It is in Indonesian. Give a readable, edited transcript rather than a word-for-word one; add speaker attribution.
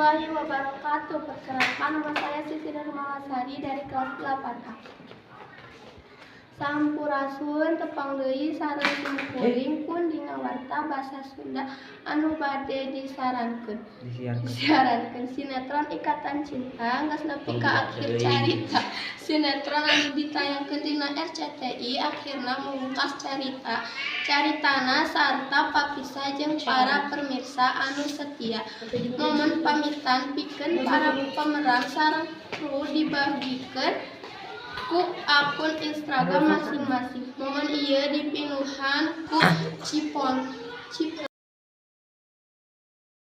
Speaker 1: warahmatullahi wabarakatuh. Perkenalkan, nama saya Siti Nurmalasari dari kelas 8A. Sampurasun tepang deui sareng simkuring pun dina warta basa Sunda anu bade disiarankeun sinetron Ikatan Cinta geus nepi ka akhir carita. Sinetron anu ditayangkeun dina RCTI akhirna mungkas caritana sarta papisah jeung para pemirsa anu setia. Momen pamitan pikeun para pemeran sareng kru dibagikeun ku akun Instagram masing-masing. Momen ieu dipinuhan ku Cipon